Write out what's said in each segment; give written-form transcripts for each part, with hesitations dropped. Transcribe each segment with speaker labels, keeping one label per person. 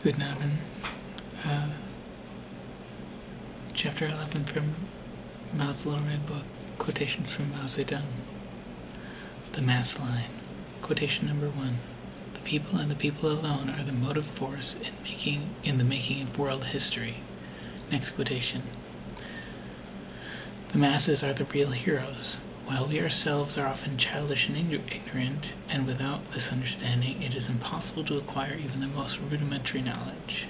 Speaker 1: Guten Abend. Chapter 11 from Mao's Little Red Book. Quotations from Mao Zedong. The Mass Line. Quotation number 1. The people and the people alone are the motive force in the making of world history. Next quotation. The masses are the real heroes. While we ourselves are often childish and ignorant, and without this understanding, it is impossible to acquire even the most rudimentary knowledge.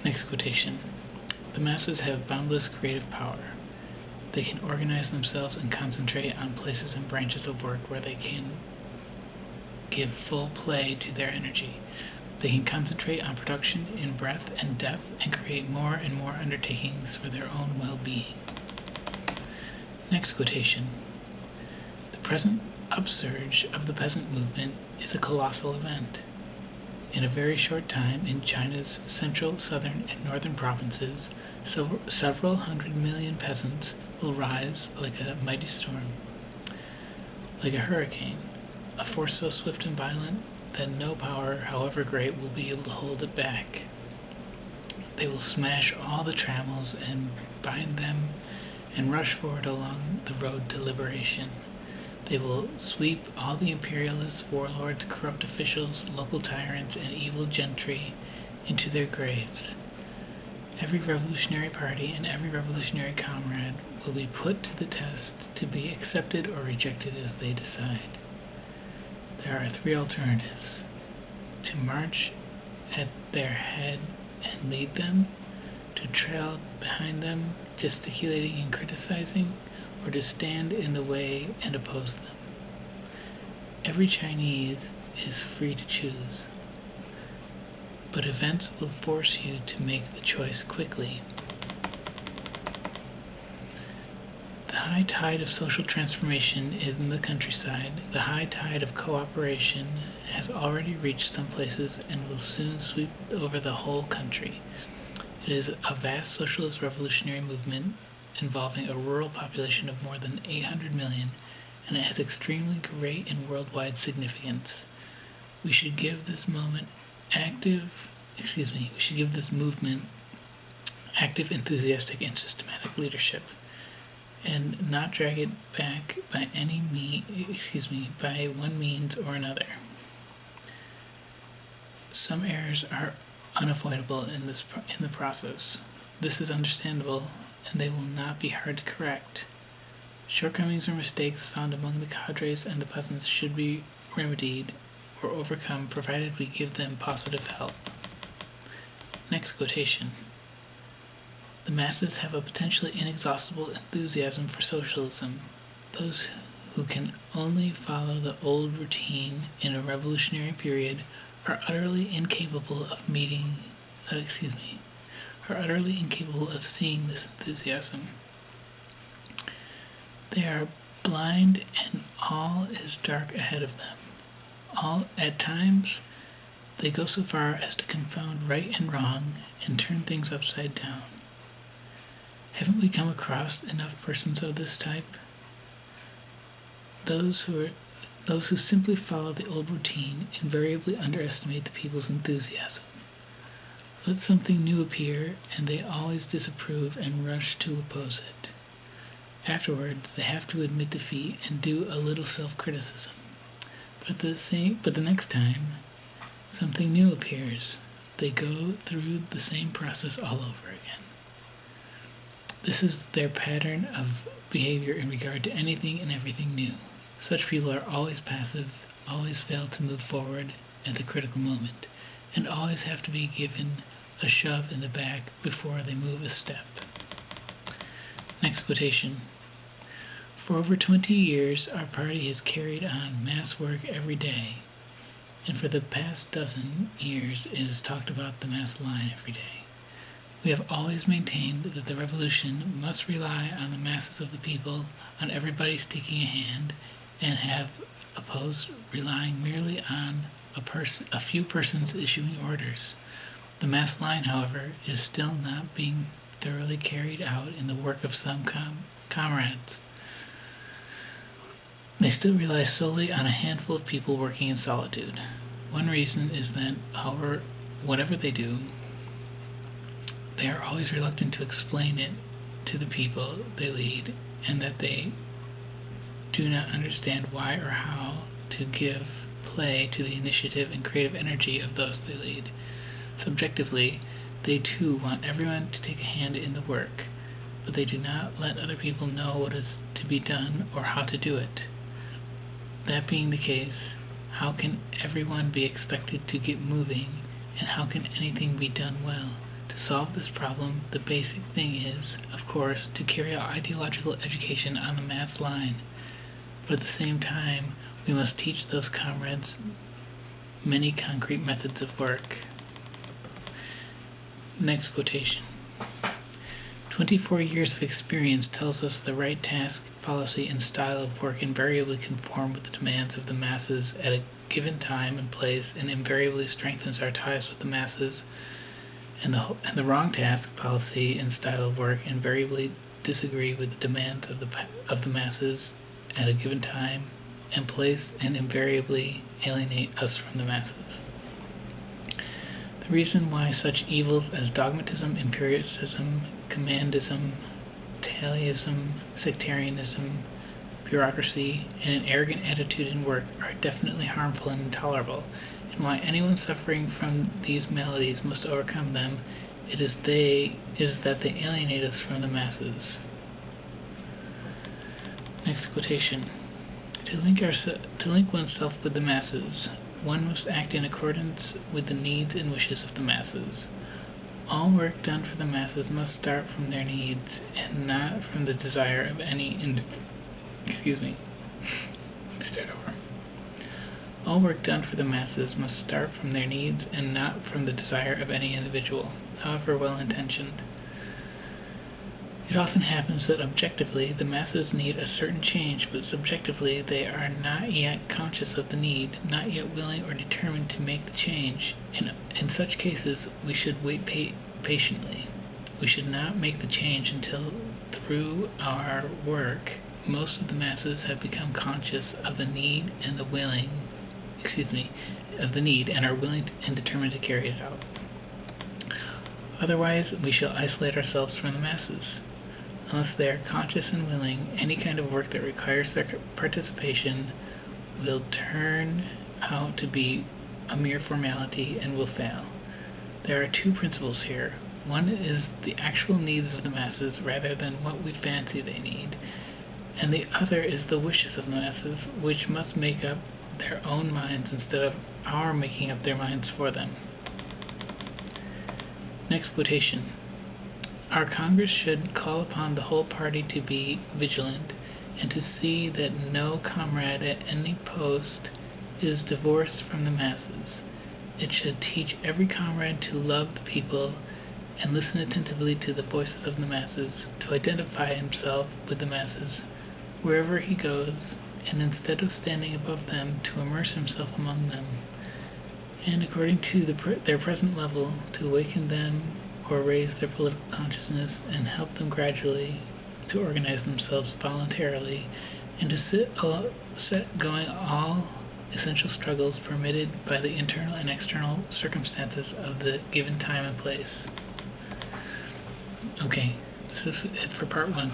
Speaker 1: Next quotation. The masses have boundless creative power. They can organize themselves and concentrate on places and branches of work where they can give full play to their energy. They can concentrate on production in breadth and depth and create more and more undertakings for their own well-being. Next quotation. The present upsurge of the peasant movement is a colossal event. In a very short time, in China's central, southern, and northern provinces, several 100 million peasants will rise like a mighty storm, like a hurricane, a force so swift and violent that no power, however great, will be able to hold it back. They will smash all the trammels and bind them and rush forward along the road to liberation. They will sweep all the imperialists, warlords, corrupt officials, local tyrants, and evil gentry into their graves. Every revolutionary party and every revolutionary comrade will be put to the test to be accepted or rejected as they decide. There are three alternatives: to march at their head and lead them, to trail behind them, gesticulating and criticizing, or to stand in the way and oppose them. Every Chinese is free to choose, but events will force you to make the choice quickly. The high tide of social transformation in the countryside, the high tide of cooperation, has already reached some places and will soon sweep over the whole country. It is a vast socialist revolutionary movement involving a rural population of more than 800 million, and it has extremely great and worldwide significance. We should give this movement active, enthusiastic, and systematic leadership, and not drag it back by one means or another. Some errors are unavoidable in the process. This is understandable, and they will not be hard to correct. Shortcomings or mistakes found among the cadres and the peasants should be remedied or overcome, provided we give them positive help. Next quotation. The masses have a potentially inexhaustible enthusiasm for socialism. Those who can only follow the old routine in a revolutionary period are utterly incapable of seeing this enthusiasm. They are blind and all is dark ahead of them. At times, they go so far as to confound right and wrong and turn things upside down. Haven't we come across enough persons of this type? Those who simply follow the old routine invariably underestimate the people's enthusiasm. Let something new appear, and they always disapprove and rush to oppose it. Afterwards, they have to admit defeat and do a little self-criticism. But the next time something new appears, they go through the same process all over again. This is their pattern of behavior in regard to anything and everything new. Such people are always passive, always fail to move forward at the critical moment, and always have to be given a shove in the back before they move a step. Next quotation. For over 20 years, our party has carried on mass work every day, and for the past dozen years it has talked about the mass line every day. We have always maintained that the revolution must rely on the masses of the people, on everybody taking a hand, and have opposed relying merely on a few persons issuing orders. The mass line, however, is still not being thoroughly carried out in the work of some comrades. They still rely solely on a handful of people working in solitude. One reason is that, however, whatever they do, they are always reluctant to explain it to the people they lead, and that they do not understand why or how to give play to the initiative and creative energy of those they lead. Subjectively, they too want everyone to take a hand in the work, but they do not let other people know what is to be done or how to do it. That being the case, how can everyone be expected to get moving, and how can anything be done well? To solve this problem, the basic thing is, of course, to carry out ideological education on the mass line. But at the same time, we must teach those comrades many concrete methods of work. Next quotation. 24 years of experience tells us the right task, policy, and style of work invariably conform with the demands of the masses at a given time and place, and invariably strengthens our ties with the masses, and the wrong task, policy, and style of work invariably disagree with the demands of the masses at a given time and place, and invariably alienate us from the masses. The reason why such evils as dogmatism, empiricism, commandism, talism, sectarianism, bureaucracy, and an arrogant attitude in work are definitely harmful and intolerable, and why anyone suffering from these maladies must overcome them, is that they alienate us from the masses. Next quotation. To link oneself with the masses, one must act in accordance with the needs and wishes of the masses. All work done for the masses must start from their needs and not from the desire of any All work done for the masses must start from their needs and not from the desire of any individual, however well-intentioned. It often happens that objectively the masses need a certain change, but subjectively they are not yet conscious of the need, not yet willing or determined to make the change. In such cases, we should wait patiently. We should not make the change until, through our work, most of the masses have become conscious of the need and are willing and determined to carry it out. Otherwise, we shall isolate ourselves from the masses. Unless they are conscious and willing, any kind of work that requires their participation will turn out to be a mere formality and will fail. There are two principles here. One is the actual needs of the masses rather than what we fancy they need, and the other is the wishes of the masses, which must make up their own minds instead of our making up their minds for them. Next quotation. Our Congress should call upon the whole party to be vigilant and to see that no comrade at any post is divorced from the masses. It should teach every comrade to love the people and listen attentively to the voices of the masses, to identify himself with the masses wherever he goes, and instead of standing above them, to immerse himself among them, and according to their present level, to awaken them or raise their political consciousness and help them gradually to organize themselves voluntarily and to set going all essential struggles permitted by the internal and external circumstances of the given time and place. Okay, this is it for part 1.